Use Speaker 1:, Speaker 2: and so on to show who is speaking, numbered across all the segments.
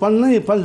Speaker 1: 5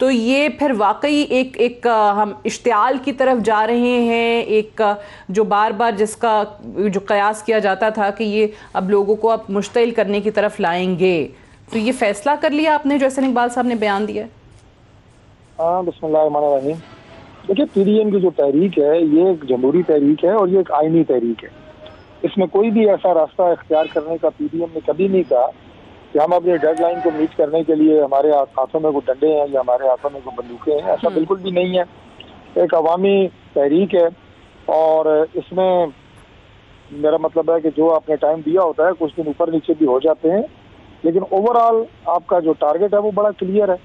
Speaker 2: تو یہ پھر واقعی ایک ہم اشتعال کی طرف جا رہے ہیں، ایک جو بار بار جس کا جو قیاس کیا جاتا تھا کہ یہ اب لوگوں کو اب مشتعل کرنے کی طرف لائیں گے، تو یہ فیصلہ کر لیا آپ نے جو احسن اقبال صاحب نے بیان دیا ہے؟
Speaker 3: ہاں، بسم اللہ الرحمن الرحیم. دیکھیے پی ڈی ایم کی جو تحریک ہے یہ ایک جمہوری تحریک ہے اور یہ ایک آئینی تحریک ہے. اس میں کوئی بھی ایسا راستہ اختیار کرنے کا پی ڈی ایم نے کبھی نہیں کہا کہ ہم اپنی ڈیڈ لائن کو میٹ کرنے کے لیے ہمارے ہاتھوں میں کوئی ڈنڈے ہیں یا ہمارے ہاتھوں میں کوئی بندوقیں ہیں. ایسا بالکل بھی نہیں ہے. ایک عوامی تحریک ہے اور اس میں میرا مطلب ہے کہ جو آپ نے ٹائم دیا ہوتا ہے کچھ دن اوپر نیچے بھی ہو جاتے ہیں، لیکن اوور آل آپ کا جو ٹارگٹ ہے وہ بڑا کلیئر ہے.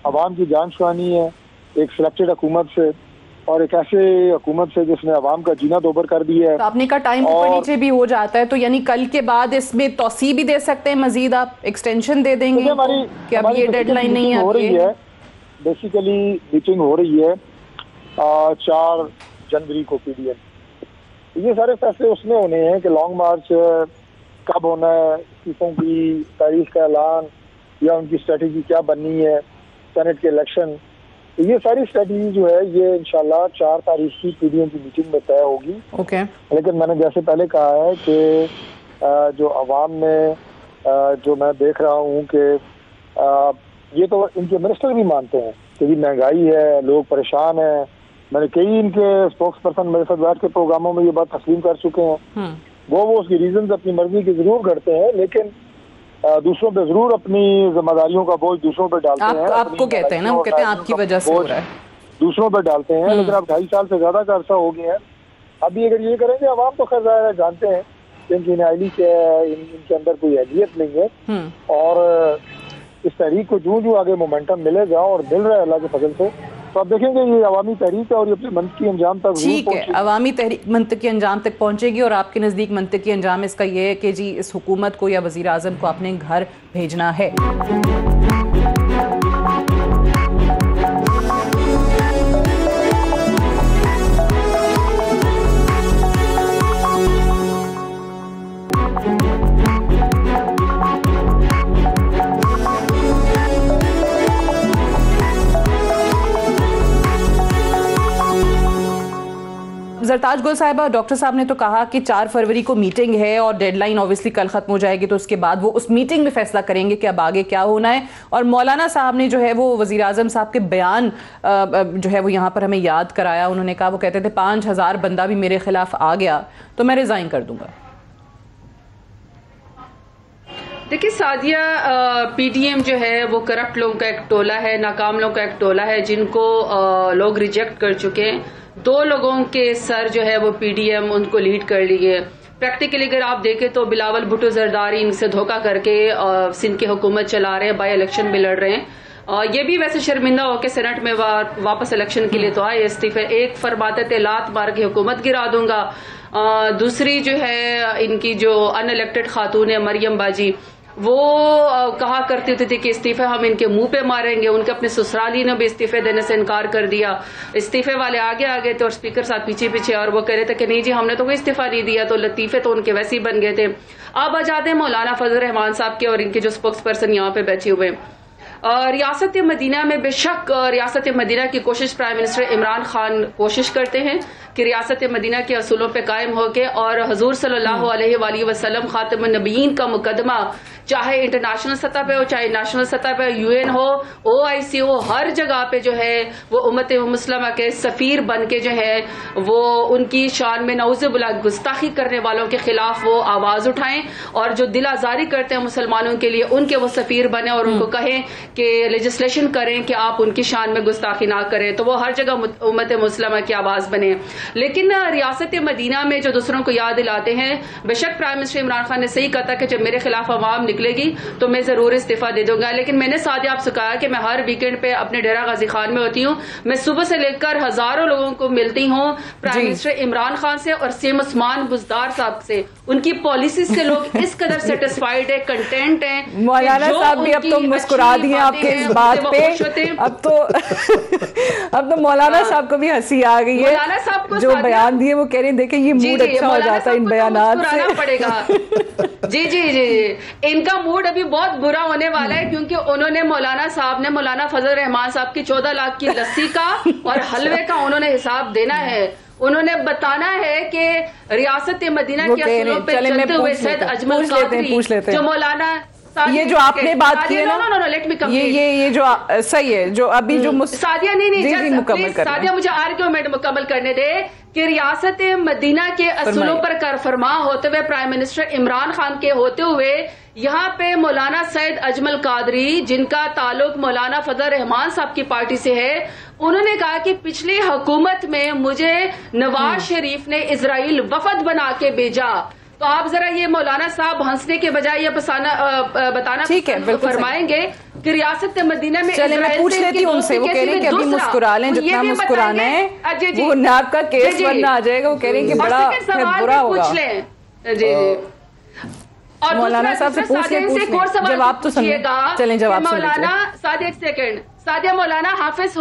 Speaker 3: عوام کی جان چھوانی ہے ایک سلیکٹڈ حکومت سے اور ایک ایسے حکومت سے جس نے عوام کا جینا دوبر کر دیا ہے.
Speaker 2: آپ نے کہا ٹائم اوپر نیچے بھی ہو جاتا ہے، تو یعنی کل کے بعد اس میں توسیع بھی دے سکتے ہیں، مزید آپ ایکسٹینشن دے دیں گے کہ اب یہ ڈیڈ لائن نہیں
Speaker 3: ہو رہی ہے. بیسیکلی میٹنگ ہو رہی ہے 4 جنوری کو پی ڈی ایم. یہ سارے فیصلے اس میں ہونے ہیں کہ لانگ مارچ کب ہونا ہے، استعفوں کی تاریخ کا اعلان یا ان کی اسٹریٹجی کیا بننی ہے، سینٹ کے الیکشن. یہ ساری اسٹریٹجی جو ہے یہ انشاءاللہ 4 تاریخ کی پی ڈی ایم کی میٹنگ میں طے ہوگی. لیکن میں نے جیسے پہلے کہا ہے کہ جو عوام میں جو میں دیکھ رہا ہوں کہ یہ تو ان کے منسٹر بھی مانتے ہیں کہ یہ مہنگائی ہے، لوگ پریشان ہیں. میں نے کئی ان کے اسپوکس پرسن میرے ساتھ بیٹھ کے پروگراموں میں یہ بات تسلیم کر چکے ہیں. وہ اس کی ریزنز اپنی مرضی کی ضرور کرتے ہیں لیکن دوسروں پہ ضرور اپنی ذمہ داریوں کا بوجھ دوسروں پہ ڈالتے ہیں.
Speaker 2: آپ کو کہتے ہیں نا، وہ کہتے ہیں آپ کی وجہ سے ہو رہا ہے،
Speaker 3: دوسروں پہ ڈالتے ہیں. لیکن اب 2.5 سال سے زیادہ کا عرصہ ہو گیا ہے. ابھی اگر یہ کریں گے عوام تو خیر ظاہر ہے جانتے ہیں کہ ان کی نااہلی کیا ہے، ان کے اندر کوئی اہلیت نہیں ہے. اور اس تحریک کو جو آگے مومنٹم ملے گا اور مل رہا ہے اللہ کے فضل سے، تو آپ دیکھیں گے یہ عوامی تحریک ہے اور یہ اپنے منطقی انجام تک
Speaker 2: ٹھیک ہے. عوامی تحریک منطقی انجام تک پہنچے گی اور آپ کے نزدیک منطقی انجام اس کا یہ ہے کہ جی اس حکومت کو یا وزیر اعظم کو اپنے گھر بھیجنا ہے. زرتاج گل صاحبہ، ڈاکٹر صاحب نے تو کہا کہ 4 فروری کو میٹنگ ہے اور ڈیڈ لائن اوبیسلی کل ختم ہو جائے گی، تو اس کے بعد وہ اس میٹنگ میں فیصلہ کریں گے کہ اب آگے کیا ہونا ہے. اور مولانا صاحب نے جو ہے وہ وزیر اعظم صاحب کے بیان جو ہے وہ یہاں پر ہمیں یاد کرایا. انہوں نے کہا، وہ کہتے تھے 5000 بندہ بھی میرے خلاف آ گیا تو میں ریزائن کر دوں گا.
Speaker 4: دیکھیے سعدیہ، پی ڈی ایم جو ہے وہ کرپٹ لوگوں کا ایک ٹولہ ہے، ناکام لوگوں کا ایک ٹولہ ہے جن کو لوگ ریجیکٹ کر چکے ہیں. 2 لوگوں کے سر جو ہے وہ پی ڈی ایم ان کو لیڈ کر لیے. پریکٹیکلی اگر آپ دیکھیں تو بلاول بھٹو زرداری ان سے دھوکہ کر کے سندھ کی حکومت چلا رہے ہیں، بائی الیکشن میں لڑ رہے ہیں. یہ بھی ویسے شرمندہ ہو کے سینٹ میں واپس الیکشن کے لیے تو آئے استعفے. ایک فرماتے تھے لات مار کے حکومت گرا دوں گا. دوسری جو ہے ان کی جو ان الیکٹڈ خاتون ہے مریم باجی، وہ کہا کرتے تھے کہ استعفے ہم ان کے منہ پہ ماریں گے. ان کے اپنے سسرالی نے بھی استعفے دینے سے انکار کر دیا. استعفے والے آگے آگے تھے اور اسپیکر صاحب پیچھے پیچھے، اور وہ کہہ رہے تھے کہ نہیں جی ہم نے تو کوئی استعفیٰ نہیں دیا. تو لطیفے تو ان کے ویسے ہی بن گئے تھے. اب آ جاتے ہیں مولانا فضل الرحمان صاحب کے اور ان کے جو اسپوکس پرسن یہاں پہ بیٹھے ہوئے. ریاست مدینہ میں بے شک ریاست مدینہ کی کوشش پرائم منسٹر عمران خان کوشش کرتے ہیں کہ ریاست مدینہ کے اصولوں پہ قائم ہو کے اور حضور صلی اللہ علیہ وآلہ وسلم خاتم النبیین کا مقدمہ چاہے انٹرنیشنل سطح پہ ہو چاہے نیشنل سطح پہ، یو این ہو، OIC ہو، ہر جگہ پہ جو ہے وہ امت مسلمہ کے سفیر بن کے جو ہے وہ ان کی شان میں نعوذ باللہ گستاخی کرنے والوں کے خلاف وہ آواز اٹھائیں اور جو دل آزاری کرتے ہیں مسلمانوں کے لیے ان کے وہ سفیر بنے اور ان کو کہیں کہ لیجسلیشن کریں کہ آپ ان کی شان میں گستاخی نہ کریں. تو وہ ہر جگہ امت مسلمہ کی آواز بنے. لیکن ریاست مدینہ میں جو دوسروں کو یاد دلاتے ہیں، بے شک پرائم منسٹر عمران خان نے صحیح کہا تھا کہ جب میرے خلاف عوام نکلے گی تو میں ضرور استعفیٰ دے دوں گا. لیکن میں نے سعدیہ آپ سے کہا کہ میں ہر ویکینڈ پہ اپنے ڈیرہ غازی خان میں ہوتی ہوں. میں صبح سے لے کر ہزاروں لوگوں کو ملتی ہوں، پرائم منسٹر عمران خان سے اور سیم عثمان بزدار صاحب سے. ان کی پالیسیز سے لوگ اس قدر سیٹسفائیڈ ہے، کنٹینٹ ہیں.
Speaker 2: مولانا صاحب بھی اب تو مسکرا دیے آپ کے اس بات پہ. اب تو مولانا صاحب کو بھی ہنسی آ گئی ہے.
Speaker 4: مولانا صاحب کو
Speaker 2: جو بیان دیے وہ کہہ رہے ہیں دیکھیں یہ موڈ اچھا ہو جاتا ہے ان بیانات سے.
Speaker 4: پڑے گا. جی جی جی ان کا کا موڈ ابھی بہت برا ہونے والا ہے، کیونکہ انہوں نے مولانا صاحب نے مولانا فضل الرحمان صاحب کی 14 لاکھ کی لسی کا اور حلوے کا انہوں نے حساب دینا ہے. انہوں نے بتانا ہے کہ ریاست مدینہ کے اصولوں پہ چلتے ہوئے سید اجمل قادری جو مولانا
Speaker 2: یہ جو آپ نے بات کی ہے نا یہ جو صحیح ہے جو ابھی جو
Speaker 4: سعدیہ نہیں مکمل کر سعدیہ مجھے آرگیومنٹ مکمل کرنے دے کہ ریاست مدینہ کے اصولوں پر کار فرما ہوتے ہوئے پرائم منسٹر عمران خان کے ہوتے ہوئے یہاں پہ مولانا سید اجمل قادری جن کا تعلق مولانا فضل الرحمان صاحب کی پارٹی سے ہے، انہوں نے کہا کہ پچھلی حکومت میں مجھے نواز شریف نے اسرائیل وفد بنا کے بھیجا. تو آپ ذرا یہ مولانا صاحب ہنسنے کے بجائے یہ بتانا فرمائیں گے کہ ریاست مدینہ میں
Speaker 2: پوچھ لیتی ہوں ان سے، وہ کہہ رہے ہیں کہ ابھی مسکرا لیں جتنا مسکرانا ہے، وہ ناب کا کیس بننا آ جائے گا، وہ کہہ رہے ہیں کہ بڑا برا ہوگا.
Speaker 4: جی جی اور
Speaker 2: مولانا صاحب سے پوچھ لیں، جواب تو سنیے گا. چلیں جواب سن لیجیے.
Speaker 4: مولانا سعدیہ ایک سیکنڈ، سعدیہ مولانا حافظ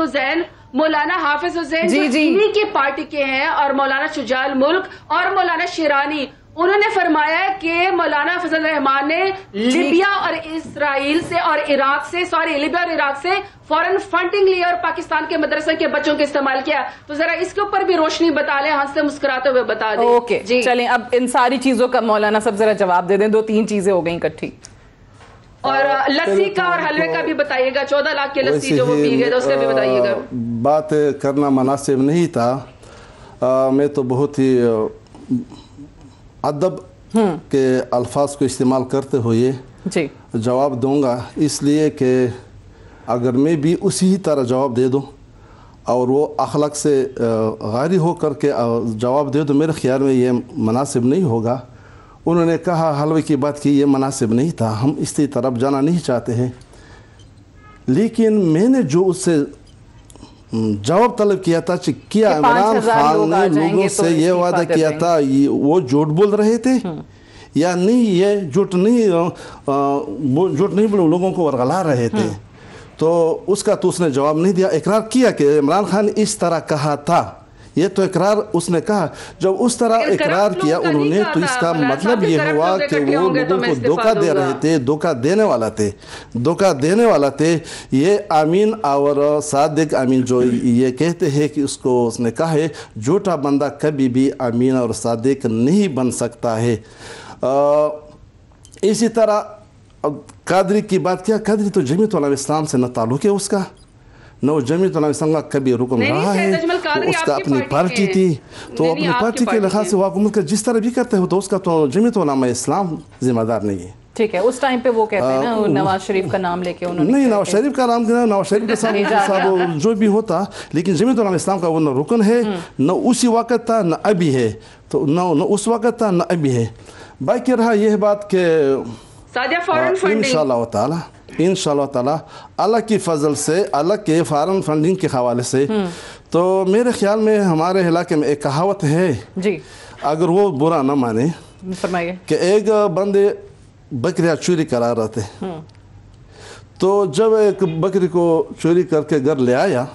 Speaker 4: حسین جو انہی کی پارٹی کے ہیں اور مولانا شجاع الملک اور مولانا شیرانی، انہوں نے فرمایا کہ مولانا فضل الرحمان نے لیبیا اور اسرائیل سے اور عراق سے لیبیا اور عراق سے فورن فنڈنگ لی اور پاکستان کے مدرسے کے بچوں کے استعمال کیا. تو ذرا اس کے اوپر بھی روشنی بتا لیں، ہنس سے مسکراتے ہوئے بتا دیں.
Speaker 2: اوکے چلیں اب ان ساری چیزوں کا مولانا صاحب ذرا جواب دے دیں، 2-3 چیزیں ہو گئیں اکٹھی.
Speaker 4: اور لسی کا اور حلوے کا بھی بتائیے گا، 14 لاکھ کی لسی جو وہ پی گئے اس کا بھی بتائیے گا.
Speaker 1: بات کرنا مناسب نہیں تھا، میں تو بہت ہی ادب کے الفاظ کو استعمال کرتے ہوئے جواب دوں گا، اس لیے کہ اگر میں بھی اسی طرح جواب دے دوں اور وہ اخلاق سے غاری ہو کر کے جواب دے دوں، میرے خیال میں یہ مناسب نہیں ہوگا. انہوں نے کہا حلوے کی بات کی، یہ مناسب نہیں تھا، ہم اس کی طرف جانا نہیں چاہتے ہیں. لیکن میں نے جو اس سے جواب طلب کیا تھا کیا عمران خان نے لوگوں سے یہ وعدہ کیا تھا وہ جھوٹ بول رہے تھے یا نہیں، یہ جھوٹ نہیں بول لوگوں کو ورغلا رہے تھے. تو اس کا تو اس نے جواب نہیں دیا، اقرار کیا کہ عمران خان نے اس طرح کہا تھا، یہ تو اقرار اس نے کہا. جب اس طرح اقرار کیا انہوں نے تو اس کا مطلب یہ ہوا کہ وہ لوگوں کو دھوکہ دے رہے تھے، دھوکہ دینے والا تھے. یہ امین اور صادق امین جو یہ کہتے ہیں کہ اس نے کہا ہے جھوٹا بندہ کبھی بھی امین اور صادق نہیں بن سکتا ہے. اسی طرح قادری کی بات کیا، قادری تو جمعیت علماء اسلام سے نہ تعلق ہے اس کا، نہ وہ جمعیت علماء اسلام کا کبھی رکن رہا ہے، اس کا اپنی پارٹی تھی. تو اپنی پارٹی کے لحاظ سے وہ حکومت کا جس طرح بھی کرتے ہو تو اس کا تو جمعیت علماء اسلام ذمہ دار نہیں ہے.
Speaker 2: ٹھیک ہے، اس ٹائم پہ وہ کہتے ہیں نا نواز شریف کا نام لے کے انہوں نے،
Speaker 1: نہیں نواز شریف کا نام کہنا، نواز شریف کے ساتھ جو بھی ہوتا، لیکن جمعیت علماء اسلام کا وہ نہ رکن ہے، نہ اسی وقت تھا نہ ابھی ہے، تو نہ اس وقت تھا نہ ابھی ہے. باقی رہا یہ بات کہ انشاءاللہ تعالی اللہ کی فضل سے، اللہ کے فارن فنڈنگ کے حوالے سے، تو میرے خیال میں ہمارے علاقے میں ایک کہاوت ہے، اگر وہ برا نہ مانے، کہ ایک بندے بکریاں چوری کرا رہے تھے، تو جب ایک بکری کو چوری کر کے گھر لے آیا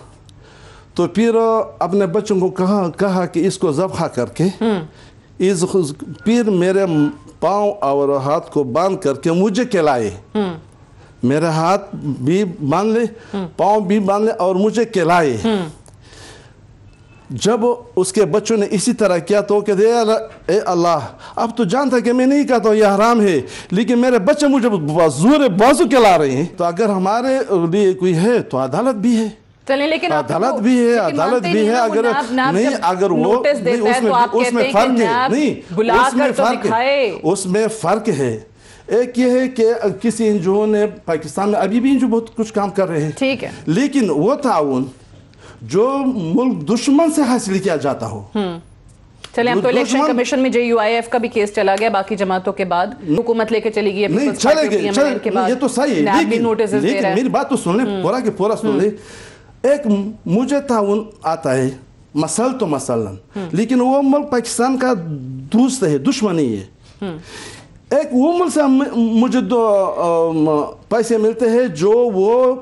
Speaker 1: تو پھر اپنے بچوں کو کہا کہ اس کو ذبح کر کے پھر میرے پاؤں اور ہاتھ کو باندھ کر کے مجھے کھلائے، میرے ہاتھ بھی باندھ لے، پاؤں بھی باندھ لے اور مجھے کھلائے. جب اس کے بچوں نے اسی طرح کیا تو کہتے اے اللہ، اب تو جانتا کہ میں نہیں کہتا ہوں یہ حرام ہے، لیکن میرے بچے مجھے زور بازو کھلا رہے ہیں. تو اگر ہمارے لیے کوئی ہے تو عدالت بھی ہے،
Speaker 2: لیکن
Speaker 1: عدالت بھی ہے، اگر نہیں، اگر وہ اس میں فرق ہے، نہیں اس میں فرق ہے. ایک یہ ہے کہ کسی انجو نے پاکستان میں ابھی بھی انجو بہت کچھ کام کر رہے ہیں، ٹھیک ہے، لیکن وہ تعاون جو ملک دشمن سے حاصل کیا جاتا ہو.
Speaker 2: چلیں اب تو الیکشن کمیشن میں JUIF کا بھی کیس چلا گیا، باقی جماعتوں کے بعد حکومت لے کے چلی گئی،
Speaker 1: نہیں چلے گئے، یہ تو صحیح ہے، لیکن میری بات تو سن لیں، پورا کہ پورا سن لیں. ایک مجھے تعاون آتا ہے مثلاً، لیکن وہ ملک پاکستان کا دوست ہے، دشمن نہیں ہے. ایک وہ ملک سے مجھے پیسے ملتے ہیں جو وہ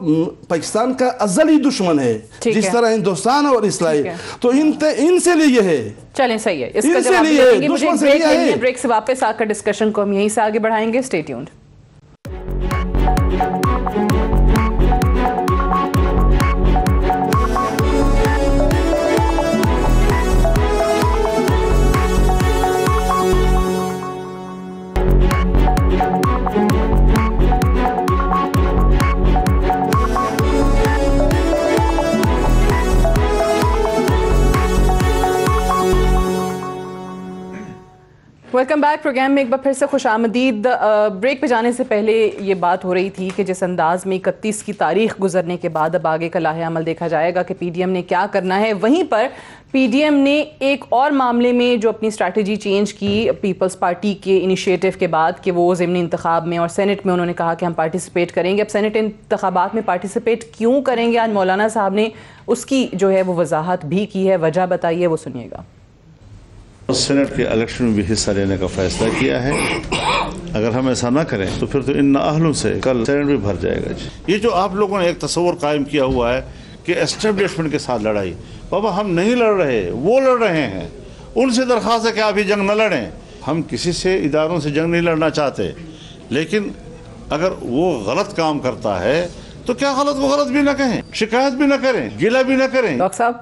Speaker 1: پاکستان کا ازلی دشمن ہے، جس طرح ہندوستان اور اسرائیل، تو ان سے لیے ہے.
Speaker 2: چلیں صحیح ہے، اس کا جواب دیں گے. مجھے بریک سے واپس آ کر ڈسکشن کو ہم یہیں سے آگے بڑھائیں گے. Stay tuned. Welcome back. Programme میں ایک بار پھر سے خوش آمدید. بریک پہ جانے سے پہلے یہ بات ہو رہی تھی کہ جس انداز میں 31 کی تاریخ گزرنے کے بعد اب آگے کا لاہ عمل دیکھا جائے گا کہ پی ڈی ایم نے کیا کرنا ہے. وہیں پر پی ڈی ایم نے ایک اور معاملے میں جو اپنی اسٹریٹجی چینج کی پیپلز پارٹی کے انیشیٹو کے بعد کہ وہ ضمنی انتخاب میں اور سینٹ میں انہوں نے کہا کہ ہم پارٹیسپیٹ کریں گے. اب سینٹ انتخابات میں پارٹیسپیٹ کیوں کریں گے آج مولانا صاحب نے اس کی جو ہے وہ وضاحت بھی کی ہے. وجہ بتائیے, وہ سنیے گا.
Speaker 5: سینٹ کے الیکشن میں بھی حصہ لینے کا فیصلہ کیا ہے. اگر ہم ایسا نہ کریں تو پھر تو ان اہلوں سے کل سینٹ بھی بھر جائے گا. یہ جو آپ لوگوں نے ایک تصور قائم کیا ہوا ہے کہ اسٹیبلشمنٹ کے ساتھ لڑائی, بابا ہم نہیں لڑ رہے, وہ لڑ رہے ہیں. ان سے درخواست ہے کہ آپ یہ جنگ نہ لڑیں. ہم کسی سے اداروں سے جنگ نہیں لڑنا چاہتے, لیکن اگر وہ غلط کام کرتا ہے تو کیا غلط وہ غلط بھی نہ کہیں, شکایت بھی نہ کریں, گلہ بھی نہ کریں.
Speaker 2: ڈاکٹر صاحب,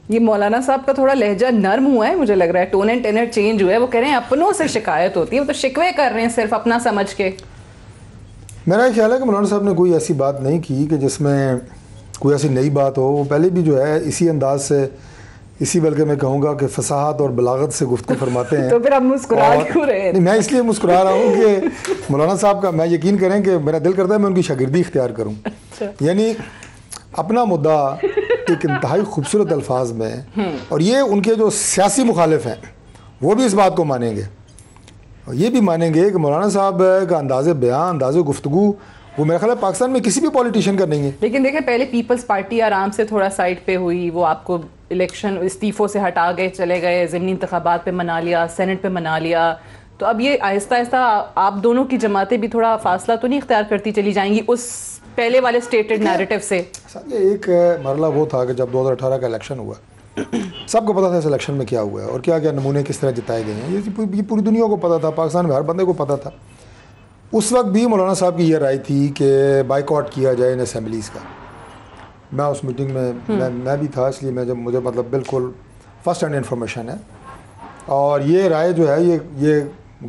Speaker 2: یہ مولانا صاحب کا تھوڑا لہجہ نرم ہوا ہے, مجھے لگ رہا ہے ٹون اینڈ ٹینر چینج ہوا ہے. وہ کہہ رہے ہیں اپنوں سے شکایت ہوتی ہے, وہ تو شکوے کر رہے ہیں صرف اپنا سمجھ کے.
Speaker 6: میرا خیال ہے کہ مولانا صاحب نے کوئی ایسی بات نہیں کی کہ جس میں کوئی ایسی نئی بات ہو. وہ پہلے بھی جو ہے اسی انداز سے, اسی بلکہ میں کہوں گا کہ فصاحت اور بلاغت سے گفتگو فرماتے ہیں.
Speaker 2: تو پھر آپ مسکرا کیوں رہے ہیں؟
Speaker 6: میں اس لیے مسکرا رہا ہوں کہ مولانا صاحب کا میں یقین کریں کہ میرا دل کرتا ہے میں ان کی شاگردی اختیار کروں. یعنی اپنا مدعا ایک انتہائی خوبصورت الفاظ میں, اور یہ ان کے جو سیاسی مخالف ہیں وہ بھی اس بات کو مانیں گے, اور یہ بھی مانیں گے کہ مولانا صاحب کا انداز بیان, انداز گفتگو وہ میرا خیال ہے پاکستان میں کسی بھی پولیٹیشین کا نہیں ہے.
Speaker 2: لیکن دیکھیں پہلے پیپلز پارٹی آرام سے تھوڑا سائڈ پہ ہوئی, وہ آپ کو الیکشن استعفوں سے ہٹا گئے, چلے گئے, ضمنی انتخابات پہ منا لیا, سینٹ پہ منا لیا. تو اب یہ آہستہ آہستہ آپ دونوں کی جماعتیں بھی تھوڑا فاصلہ تو نہیں اختیار کرتی چلی جائیں گی اس پہلے والے سٹیٹڈ نیریٹو سے؟
Speaker 6: ایک مرحلہ وہ تھا کہ جب 2018 کا الیکشن ہوا, سب کو پتا تھا اس الیکشن میں کیا ہوا ہے اور کیا کیا نمونے کس طرح جتائے گئے ہیں. یہ پوری دنیا کو پتا تھا, پاکستان میں ہر بندے کو پتا تھا. اس وقت بھی مولانا صاحب کی یہ رائے تھی کہ بائیکاٹ کیا جائے ان اسمبلیز کا. میں اس میٹنگ میں میں بھی تھا, اس لیے میں مجھے مطلب بالکل فرسٹ ہینڈ انفارمیشن ہے. اور یہ رائے جو ہے یہ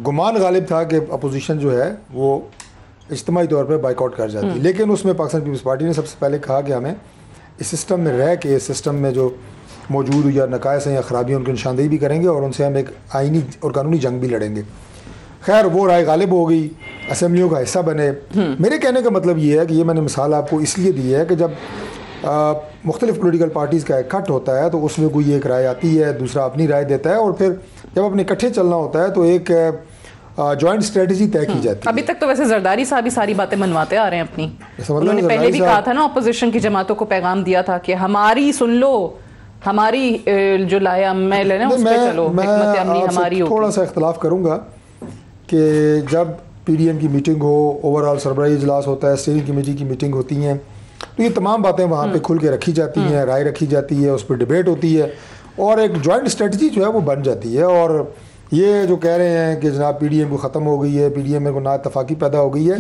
Speaker 6: گمان غالب تھا کہ اپوزیشن جو ہے وہ اجتماعی طور پہ بائیکاٹ کر جاتی. لیکن اس میں پاکستان پیپلز پارٹی نے سب سے پہلے کہا کہ ہمیں اس سسٹم میں رہ کے, اس سسٹم میں جو موجود یا نقائص ہیں یا خرابیاں ان کی نشاندہی بھی کریں گے, اور ان سے ہم ایک آئینی اور قانونی جنگ بھی لڑیں گے. خیر وہ رائے غالب ہو گئی, اسمبلیوں کا حصہ بنے. میرے کہنے کا مطلب یہ ہے کہ یہ میں نے مثال آپ کو اس لیے دی ہے کہ جب مختلف پولیٹیکل پارٹیز کا اکٹھ ہوتا ہے تو اس میں کوئی ایک رائے آتی ہے, دوسرا اپنی رائے دیتا ہے, اور پھر جب اپنے اکٹھے چلنا ہوتا ہے تو ایک جوائنٹ اسٹریٹجی طے کی جاتی ہے.
Speaker 2: ابھی تک تو ویسے زرداری صاحب ہی ساری باتیں منواتے آ رہے ہیں اپنی. انہوں نے پہلے بھی کہا تھا نا, اپوزیشن کی جماعتوں کو پیغام دیا تھا کہ ہماری سن لو, ہماری جو لائے عمل ہے نا اس پہ چلو, حکمت عملی ہماری ہوگی.
Speaker 6: تھوڑا سا اختلاف کروں گا کہ جب پی ڈی ایم کی میٹنگ ہو, اوور آل سربراہی اجلاس ہوتا ہے, اسٹیئرنگ کمیٹی کی میٹنگ ہوتی ہیں, تو یہ تمام باتیں وہاں پہ کھل کے رکھی جاتی ہیں, رائے رکھی جاتی ہے, اس پہ ڈیبیٹ ہوتی ہے, اور ایک جوائنٹ اسٹریٹجی جو ہے وہ بن جاتی ہے. اور یہ جو کہہ رہے ہیں کہ جناب پی ڈی ایم کو ختم ہو گئی ہے, پی ڈی ایم میں کو نا اتفاقی پیدا ہو گئی ہے,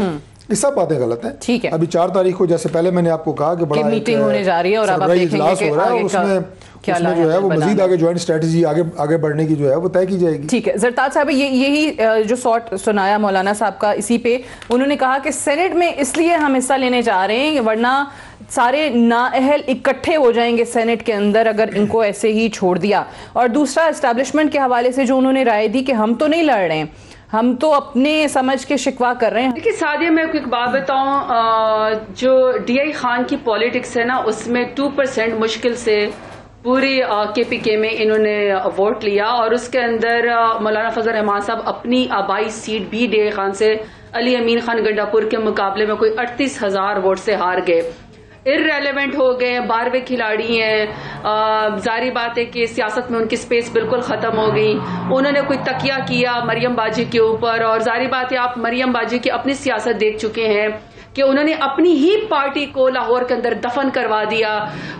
Speaker 6: یہ سب باتیں غلط ہیں.
Speaker 2: ٹھیک ہے,
Speaker 6: ابھی 4 تاریخ کو جیسے پہلے میں نے آپ کو کہا کہ بڑا
Speaker 2: میٹنگ ہونے جا رہی ہے اور اب آپ دیکھیں گے کہ آگے
Speaker 6: اس میں جو ہے وہ مزید آگے جوائنٹ اسٹریٹجی آگے بڑھنے کی جو ہے وہ طے کی جائے گی.
Speaker 2: ٹھیک ہے. زرتاج صاحب یہی جو سوٹ سنایا مولانا صاحب کا, اسی پہ انہوں نے کہا کہ سینٹ میں اس لیے ہم حصہ لینے جا رہے ہیں ورنہ سارے نااہل اکٹھے ہو جائیں گے سینٹ کے اندر اگر ان کو ایسے ہی چھوڑ دیا. اور دوسرا اسٹیبلشمنٹ کے حوالے سے جو انہوں نے رائے دی کہ ہم تو نہیں لڑ رہے ہیں, ہم تو اپنے سمجھ کے شکوا کر رہے ہیں.
Speaker 4: دیکھیے سعدیہ, میں ایک بات بتاؤں, جو ڈی آئی خان کی پالیٹکس ہے نا, اس میں 2% مشکل سے پوری کے پی کے میں انہوں نے ووٹ لیا, اور اس کے اندر مولانا فضل الرحمان صاحب اپنی آبائی سیٹ بھی ڈی آئی خان سے علی امین خان گنڈا پور کے مقابلے میں کوئی 38,000 ووٹ سے ہار گئے. ارریلیونٹ ہو گئے ہیں, 12ویں کھلاڑی ہیں. ظاہری بات ہے کہ سیاست میں ان کی سپیس بالکل ختم ہو گئی. انہوں نے کوئی تکیہ کیا مریم باجی کے اوپر, اور ظاہری بات ہے آپ مریم باجی کی اپنی سیاست دیکھ چکے ہیں کہ انہوں نے اپنی ہی پارٹی کو لاہور کے اندر دفن کروا دیا.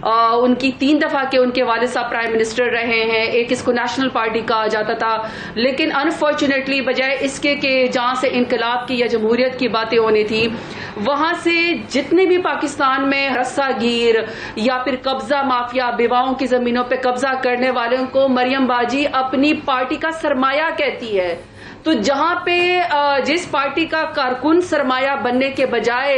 Speaker 4: ان کی 3 دفعہ کے ان کے والد صاحب پرائم منسٹر رہے ہیں, ایک اس کو نیشنل پارٹی کہا جاتا تھا, لیکن انفارچونیٹلی بجائے اس کے کہ جہاں سے انقلاب کی یا جمہوریت کی باتیں ہونی تھی, وہاں سے جتنے بھی پاکستان میں رسا گیر یا پھر قبضہ مافیا, بیواؤں کی زمینوں پہ قبضہ کرنے والوں کو مریم باجی اپنی پارٹی کا سرمایہ کہتی ہے. تو جہاں پہ جس پارٹی کا کارکن سرمایہ بننے کے بجائے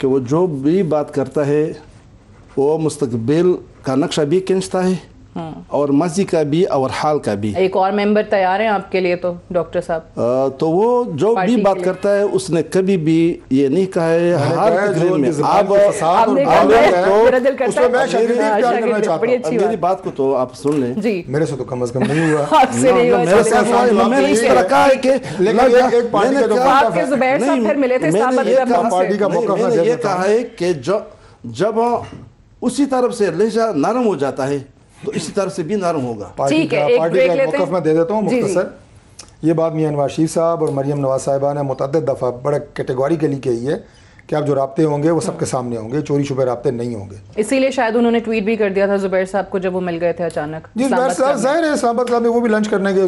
Speaker 1: کہ وہ جو بھی بات کرتا ہے وہ مستقبل کا نقشہ بھی کھینچتا ہے اور ماضی کا بھی اور حال کا بھی.
Speaker 2: ایک اور ممبر تیار ہیں آپ کے لیے تو ڈاکٹر صاحب؟
Speaker 1: تو وہ جو بھی بات کرتا ہے اس نے کبھی بھی یہ نہیں کہا ہے ہر تقریر میں میری بات کو تو آپ سن لیں.
Speaker 2: جی
Speaker 6: میرے سے تو کم از کم نہیں ہوا.
Speaker 1: میں نے اس طرح کہا ہے کہ میں نے یہ کہا ہے کہ جب اسی طرف سے لہجہ نرم ہو جاتا ہے تو اسی طرح سے بھی نرم ہوگا.
Speaker 6: پارٹی کا موقف میں دے دیتا ہوں مختصر. یہ بات میاں نواز شریف صاحب اور مریم نواز صاحبہ نے متعدد دفعہ بڑے کیٹیگوریکلی کہی ہے کہ اب جو رابطے ہوں گے وہ سب کے سامنے ہوں گے, چوری چھپے رابطے نہیں ہوں گے.
Speaker 2: اسی لیے شاید انہوں نے ٹویٹ بھی کر دیا تھا زبیر صاحب کو جب وہ مل گئے تھے اچانک.
Speaker 6: جی زبیر صاحب ظاہر ہے اسلام آباد میں وہ بھی لنچ کرنے کے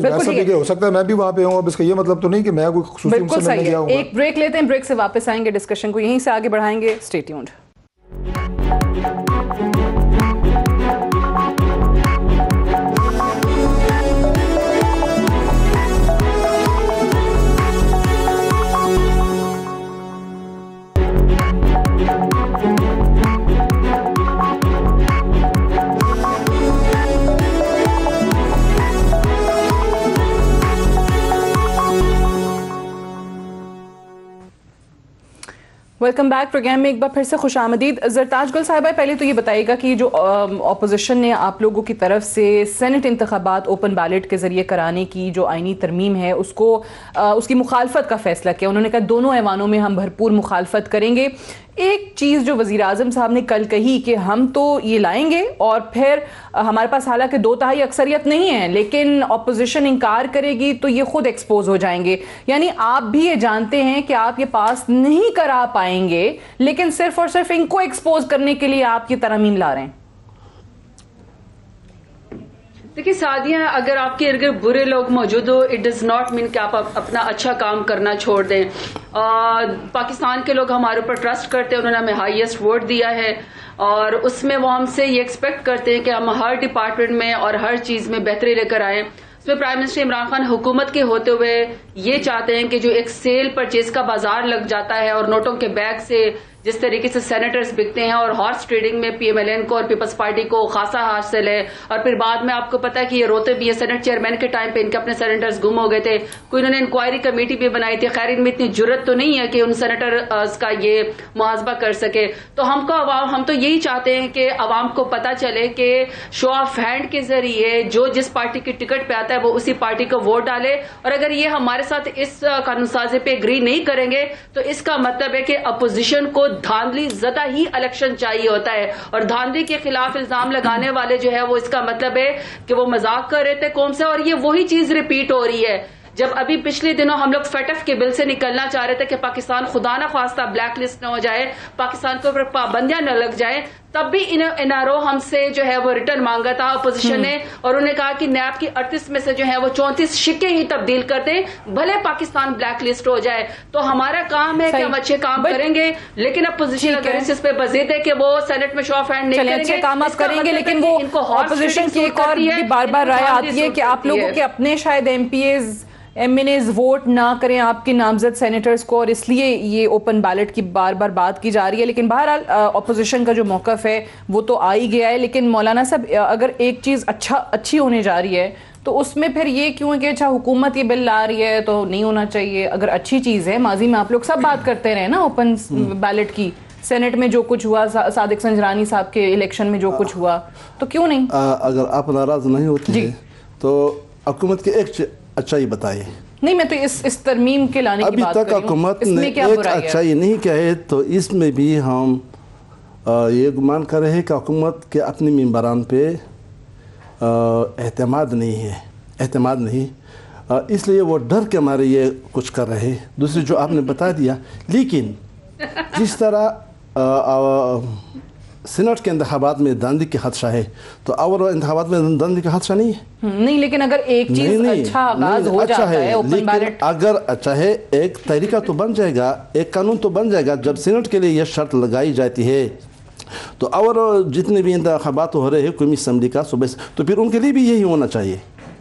Speaker 6: ہو سکتا ہے میں بھی وہاں پہ ہوں. اب اس کا یہ مطلب تو نہیں کہ میں کوئی خصوصی ان سے ملنے گیا ہوں.
Speaker 2: ایک بریک لیتے ہیں, بریک سے واپس آئیں گے, ڈسکشن کو یہیں سے آگے بڑھائیں گے. Stay tuned. Welcome back. Programme میں ایک بار پھر سے خوش آمدید. زرتاج گل صاحبہ, پہلے تو یہ بتائیے گا کہ جو اپوزیشن نے آپ لوگوں کی طرف سے سینٹ انتخابات اوپن بیلٹ کے ذریعے کرانے کی جو آئینی ترمیم ہے اس کی مخالفت کا فیصلہ کیا. انہوں نے کہا دونوں ایوانوں میں ہم بھرپور مخالفت کریں گے. ایک چیز جو وزیر اعظم صاحب نے کل کہی کہ ہم تو یہ لائیں گے اور پھر ہمارے پاس حالانکہ 2/3 اکثریت نہیں ہے لیکن اپوزیشن انکار کرے گی تو یہ خود ایکسپوز ہو جائیں گے. یعنی آپ بھی یہ جانتے ہیں کہ آپ یہ پاس نہیں کرا پائیں گے لیکن صرف اور صرف ان کو ایکسپوز کرنے کے لیے آپ یہ ترمیم لا رہے ہیں.
Speaker 4: دیکھیے سعدیہ, اگر آپ کے ارد گرد برے لوگ موجود ہو اٹ ڈز ناٹ مین کہ آپ اپنا اچھا کام کرنا چھوڑ دیں. پاکستان کے لوگ ہمارے اوپر ٹرسٹ کرتے ہیں, انہوں نے ہمیں ہائیسٹ ووٹ دیا ہے اور اس میں وہ ہم سے یہ ایکسپیکٹ کرتے ہیں کہ ہم ہر ڈپارٹمنٹ میں اور ہر چیز میں بہتری لے کر آئیں. اس میں پرائم منسٹر عمران خان حکومت کے ہوتے ہوئے یہ چاہتے ہیں کہ جو ایک سیل پرچیز کا بازار لگ جاتا ہے اور نوٹوں کے بیگ سے جس طریقے سے سینیٹرز بکتے ہیں اور ہارس ٹریڈنگ میں پی ایم ایل این کو اور پیپلز پارٹی کو خاصا حاصل ہے اور پھر بعد میں آپ کو پتا ہے کہ یہ روتے بھی ہے. سینٹ چیئرمین کے ٹائم پہ ان کے اپنے سینیٹرز گم ہو گئے تھے, کوئی انہوں نے انکوائری کمیٹی بھی بنائی تھی, خیر ان میں اتنی جرت تو نہیں ہے کہ ان سینیٹرز کا یہ محاسبہ کر سکے. تو ہم تو یہی چاہتے ہیں کہ عوام کو پتا چلے کہ شو آف ہینڈ کے ذریعے جو جس پارٹی کی ٹکٹ پہ آتا ہے وہ اسی پارٹی کو ووٹ ڈالے. اور اگر یہ ہمارے ساتھ اس قانون سازی پہ اگری نہیں کریں گے تو اس کا مطلب ہے کہ اپوزیشن کو دھاندلی ہی الیکشن چاہیے ہوتا ہے اور دھاندلی کے خلاف الزام لگانے والے جو ہے وہ اس کا مطلب ہے کہ وہ مذاق کر رہے تھے قوم سے. اور یہ وہی چیز ریپیٹ ہو رہی ہے. جب ابھی پچھلے دنوں ہم لوگ فیٹف کے بل سے نکلنا چاہ رہے تھے کہ پاکستان خدا نہ خواستہ بلیک لسٹ نہ ہو جائے, پاکستان کے اوپر پابندیاں نہ لگ جائیں, تب بھی این آر او ہم سے جو ہے وہ ریٹرن مانگا تھا اپوزیشن نے اور انہوں نے کہا کہ نیب کی 38 میں سے جو ہے وہ 34 سکے ہی تبدیل کر دیں بھلے پاکستان بلیک لسٹ ہو جائے. تو ہمارا کام ہے کہ ہم اچھے کام کریں گے لیکن اپوزیشن اگر اس پہ بزید ہے کہ وہ سینٹ میں شو آف ہینڈ نہیں کریں گے,
Speaker 2: اچھے کام آپ کریں گے لیکن وہ اپوزیشن کی ایک اور بار بار رائے آتی ہے کہ آپ لوگوں کے اپنے شاید M P As M N As vote نہ کریں آپ کے نامزد سینیٹرز کو اور اس لیے یہ اوپن بیلٹ کی بار بار بات کی جا رہی ہے. لیکن بہرحال اپوزیشن کا جو موقف ہے وہ تو آ ہی گیا ہے. لیکن مولانا صاحب اگر ایک چیز اچھی ہونے جا رہی ہے تو اس میں پھر یہ کیوں ہے کہ اچھا حکومت یہ بل لا رہی ہے تو نہیں ہونا چاہیے. اگر اچھی چیز ہے, ماضی میں آپ لوگ سب بات کرتے رہے نا اوپن بیلٹ کی, سینٹ میں جو کچھ ہوا, صادق سنجرانی صاحب کے الیکشن میں جو کچھ ہوا, تو کیوں نہیں؟
Speaker 1: اگر آپ ناراض نہیں ہوتی ہیں تو حکومت کی ایک اچھائی بتائیے.
Speaker 2: نہیں میں تو اس ترمیم کے لانے کی بات کر رہی ہوں.
Speaker 1: ابھی تک حکومت نے ایک اچھائی نہیں کیا ہے تو اس میں بھی ہم یہ گمان کر رہے ہیں کہ حکومت کے اپنے ممبران پہ اعتماد نہیں, اس لیے وہ ڈر کے مارے یہ کچھ کر رہے ہیں. دوسری جو آپ نے بتا دیا, لیکن جس طرح سینٹ کے انتخابات میں دھاندلی کے خدشہ ہے تو اور انتخابات میں دھاندلی کا خدشہ نہیں ہے.
Speaker 2: نہیں لیکن اگر ایک چیز اچھا آغاز ہو جاتا ہے اوپن بیلٹ,
Speaker 1: اگر اچھا ہے ایک طریقہ تو بن جائے گا, ایک قانون تو بن جائے گا. جب سینٹ کے لیے یہ شرط لگائی جاتی ہے تو اور جتنے بھی انتخابات ہو رہے ہیں قومی اسمبلی کا صوبے سے, تو پھر ان کے لیے بھی یہی ہونا چاہیے.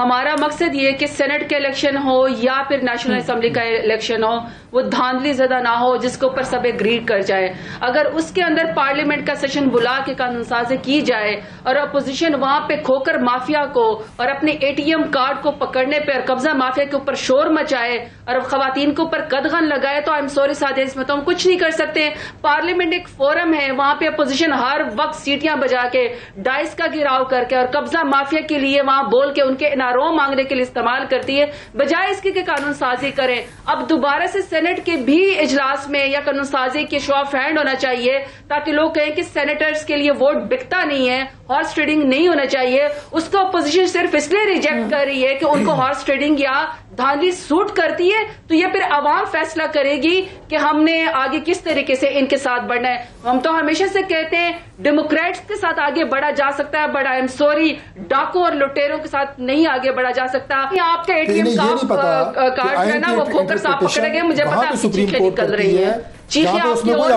Speaker 4: ہمارا مقصد یہ کہ سینٹ کے الیکشن ہو یا پھر نیشنل اسمبلی کا الیکشن ہو وہ دھاندلی زدہ نہ ہو جس کے اوپر سب ایگری کر جائے. اگر اس کے اندر پارلیمنٹ کا سیشن بلا کے قانون سازی کی جائے اور اپوزیشن وہاں پہ کھوکر مافیا کو اور اپنے اے ٹی ایم کارڈ کو پکڑنے پہ اور قبضہ مافیا کے اوپر شور مچائے اور خواتین کے اوپر قدغن لگائے تو آئی ایم سوری سادہ اس میں تو ہم کچھ نہیں کر سکتے. پارلیمنٹ ایک فورم ہے, وہاں پہ اپوزیشن ہر وقت سیٹیاں بجا کے ڈائس کا گراؤ کر کے اور قبضہ مافیا کے لیے وہاں بول کے ان کے انارو مانگنے کے لیے استعمال کرتی ہے, بجائے اس کی کہ قانون سازی کریں. اب دوبارہ سے سینٹ کے بھی اجلاس میں یا قانون سازی کے شو آف ہینڈ ہونا چاہیے تاکہ لوگ کہیں کہ سینیٹرز کے لیے ووٹ بکتا نہیں ہے, ہارس ٹریڈنگ نہیں ہونا چاہیے. اس کو اپوزیشن صرف اس لیے ریجیکٹ کر رہی ہے کہ ان کو ہارس ٹریڈنگ یا دھاندلی سوٹ کرتی ہے, تو یہ پھر عوام فیصلہ کرے گی کہ ہم نے آگے کس طریقے سے ان کے ساتھ بڑھنا ہے. ہم تو ہمیشہ سے کہتے ہیں ڈیموکریٹس کے ساتھ آگے بڑھا جا سکتا ہے, بٹ آئی ایم سوری ڈاکو اور لٹیروں کے ساتھ نہیں آگے بڑھا جا سکتا. آپ کا اے ٹی ایم کارڈ جو ہے نا وہ کھوکر صاحب پکڑے گئے, مجھے پتا آپ کی چیخیں نکل رہی ہیں, چیخیں آپ کی اور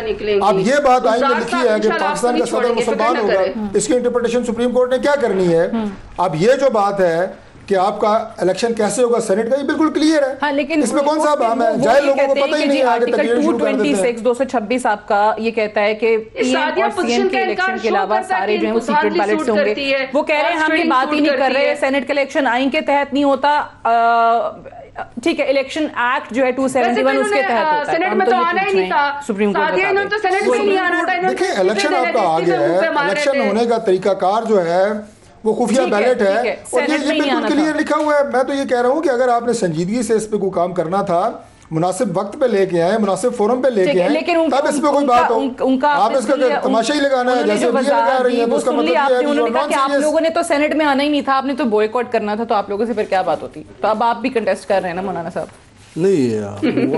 Speaker 4: نکلیں گی.
Speaker 6: اب یہ بات آئین میں لکھی ہے کہ پاکستان کا صدر مسلمان ہوگا, اس کی انٹرپریٹیشن سپریم کورٹ نے کیا کرنی ہے. اب یہ جو بات ہے کہ آپ کا الیکشن کیسے ہوگا سینٹ کا, یہ بالکل کلیئر ہے.
Speaker 2: ہاں, لیکن
Speaker 6: اس میں کون سا بہم ہے, جائے لوگوں کو پتہ ہی نہیں آگے تقریر شروع کر دیتے ہیں.
Speaker 2: 226 آپ کا یہ کہتا ہے کہ پی ایم اور سی ایم کے الیکشن کے علاوہ سارے جو ہیں وہ سیکرٹ بیلٹ سے ہوں گے. وہ کہہ رہے ہیں ہم یہ بات ہی نہیں کر رہے, سینٹ کا الیکشن آئین کے تحت نہیں ہوتا, ٹھیک ہے الیکشن ایکٹ جو ہے 271 اس کے تحت ہوتا ہے.
Speaker 4: سینٹ میں تو آنا ہی نہیں تھا,
Speaker 2: سپریم کورٹ
Speaker 4: تو سینٹ میں نہیں آنا تھا.
Speaker 6: دیکھیں الیکشن آپ کا آ گیا ہے, الیکشن ہونے کا طریقہ کار جو ہے وہ خفیہ بیلٹ ہے اور یہ بالکل کلیئر لکھا ہوا ہے. میں تو یہ کہہ رہا ہوں کہ اگر آپ نے سنجیدگی سے اس پہ کوئی کام کرنا تھا, مناسب وقت پہ لے کے آئے, مناسب فورم پہ لے کے آئے, تب اس پہ کوئی بات ہو. آپ اس کا تماشا ہی لگانا ہے جیسے بھی لگا رہی ہیں, تو اس کا مطلب یہ ہے کہ
Speaker 2: آپ لوگوں نے تو سینٹ میں آنا ہی نہیں تھا, آپ نے تو بوائکاٹ کرنا تھا, تو آپ لوگوں سے پھر کیا بات ہوتی. تو اب آپ بھی کنٹیسٹ کر رہے ہیں نا مولانا صاحب.
Speaker 1: نہیں,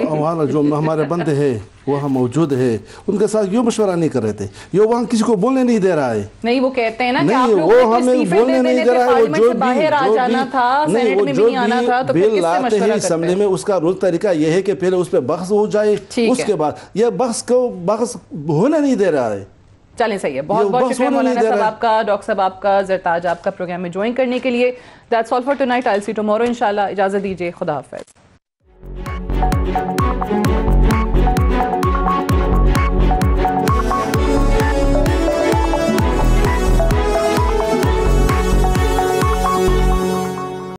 Speaker 1: ہمارا جو ہمارے بندے ہیں وہاں موجود ہے, ان کے ساتھ یوں مشورہ نہیں کر رہے تھے, یہ وہاں کسی کو بولنے نہیں دے رہا ہے.
Speaker 2: نہیں, وہ کہتے ہیں نا کہ آپ
Speaker 1: نہیں, وہ ہمیں بولنے نہیں دے رہا ہے. وہ جو بھی بل لاتے ہیں اسمبلی میں, اس کا رول طریقہ یہ ہے کہ پہلے اس پہ بحث ہو جائے, اس کے بعد یہ بحث ہونے نہیں دے رہا ہے.
Speaker 2: چلیں صحیح ہے, بہت بہت شکریہ مولانا صاحب آپ کا, ڈاکٹر صاحب آپ کا, زرتاج آپ کا پروگرام میں جوائن کرنے کے لیے. That's all for tonight. I'll see you tomorrow انشاءاللہ. اجازت دیجیے, خدا حافظ.